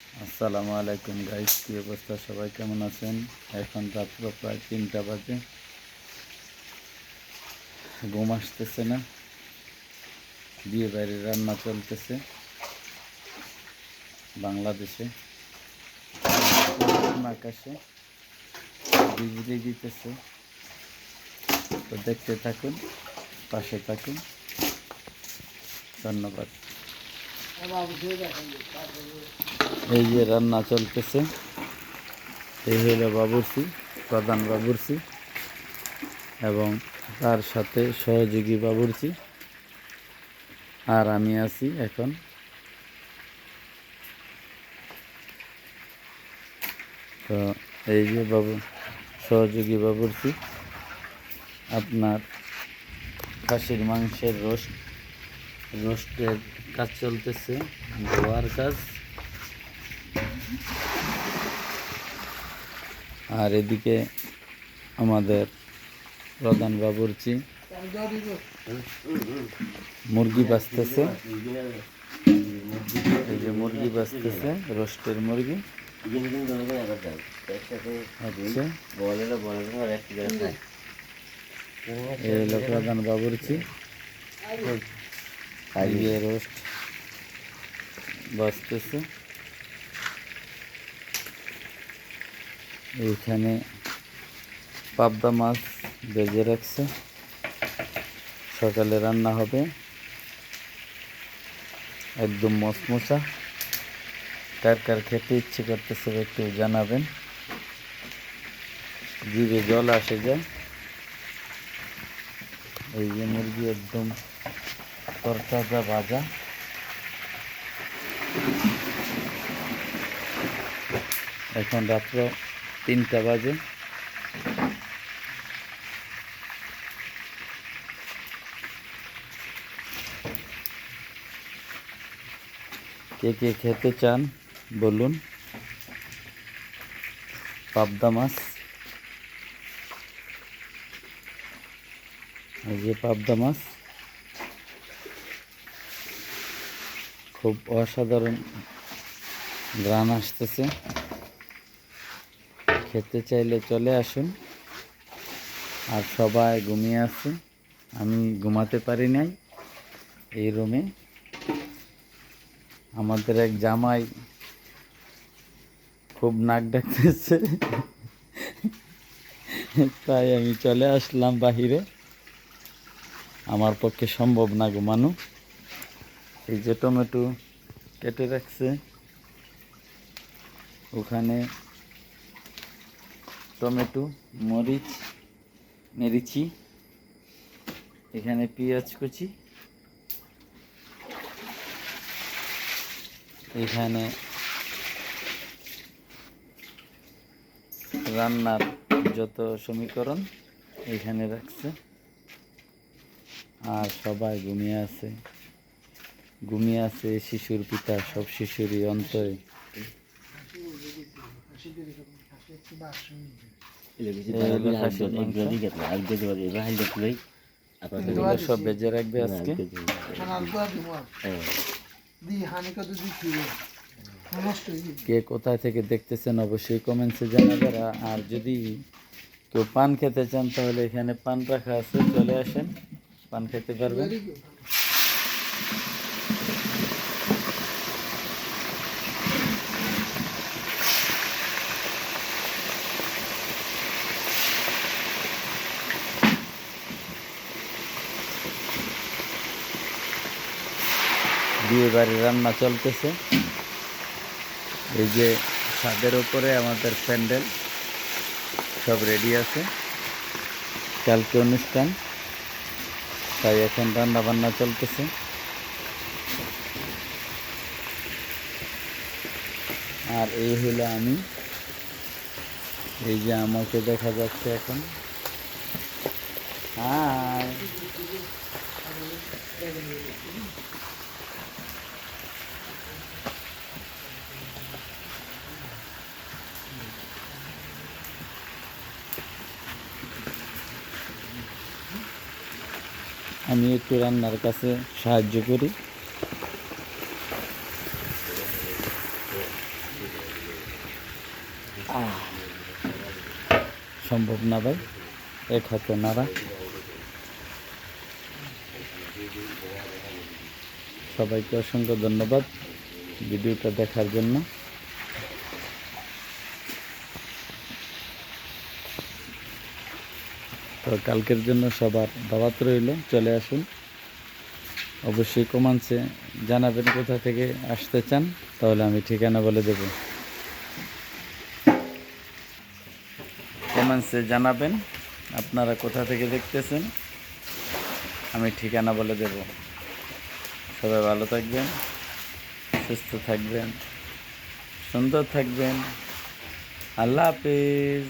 আসসালামু আলাইকুম গাইস, কি অবস্থা? সবাই কেমন আছেন? এখন রাত্র প্রায় 3টা বাজে। ঘুম আসতেছে না। বিয়ে বাড়ির রান্না চলতেছে বাংলাদেশে। আকাশে বিজলি দিতেছে, তো দেখতে থাকুন, পাশে থাকুন। ধন্যবাদ। এই যে রান্না চলতেছে, এই হলো বাবুর্চি, প্রধান বাবুর্চি এবং তার সাথে সহযোগী বাবুর্চি, আর আমি আছি এখন। তো এই যে সহযোগী বাবুর্চি আপনার খাসির মাংসের রোস্টের কাজ চলতেছে, ধোয়ার কাজ। আর এদিকে আমাদের প্রধান বাবুর্চি মুরগি বাঁচতেছে। এই যে মুরগি বাঁচতেছে, রোস্টের মুরগি। আচ্ছা, এই হলো প্রধান বাবুর্চি। এই যে রোস্ট বাঁচতেছে। এইখানে পাবদা মাছ ভেজে রাখছে, সকালে রান্না হবে। একদম মচমচা। কার কার খেতে ইচ্ছে করতেছে একটু জানাবেন। জিভে জল আসে যায়। এই যে মুরগি একদম তরতাজা ভাজা। এখন রাত্র 3টা বাজে। কে কে খেতে চান বলুন। পাবদা মাছ, এই যে পাবদা মাছ, খুব অসাধারণ ঘ্রাণ আসতেছে। খেতে চাইলে চলে আসুন। আর সবাই ঘুমিয়ে আছে, আমি ঘুমাতে পারি নাই। এই রুমে আমাদের এক জামাই খুব নাক ডাকতেছে, তাই আমি চলে আসলাম বাহিরে। আমার পক্ষে সম্ভব না ঘুমানো। এই যে টমেটো কেটে রাখছে, ওখানে টমেটো, মরিচ, মেরিচি, এখানে পেঁয়াজ কুচি, এখানে রান্নার যত সমীকরণ এখানে রাখছে। আর সবাই ঘুমিয়ে আছে শিশুর পিতা, সব শিশুরই অন্তরে। সব বেজে রাখবে আজকে। কে কোথায় থেকে দেখতেছেন অবশ্যই কমেন্টসে জানাবেন। আর যদি কেউ পান খেতে চান তাহলে এখানে পান রাখা আছে, চলে আসেন, পান খেতে পারবেন। বিয়ে বাড়ির রান্না চলতেছে। এই যে ছাদের উপরে আমাদের প্যান্ডেল সব রেডি আছে, কালকে অনুষ্ঠান, তাই এখন রান্না বান্না চলতেছে। আর এই হলো আমি, এই যে আমাকে দেখা যাচ্ছে এখন। হাই, আমি একটু রান্নার কাছে সাহায্য করি। সম্ভব না ভাই, এক হাতে নাড়া। সবাইকে অসংখ্য ধন্যবাদ ভিডিওটা দেখার জন্য। তো কালকের জন্য সবার দাওয়াত রইল, চলে আসুন। অবশ্যই কমেন্টসে জানাবেন কোথা থেকে আসতে চান, তাহলে আমি ঠিকানা বলে দেব। কমেন্টসে জানাবেন আপনারা কোথা থেকে দেখতেছেন, আমি ঠিকানা বলে দেব। সবাই ভালো থাকবেন, সুস্থ থাকবেন, সুন্দর থাকবেন। আল্লাহ হাফেজ।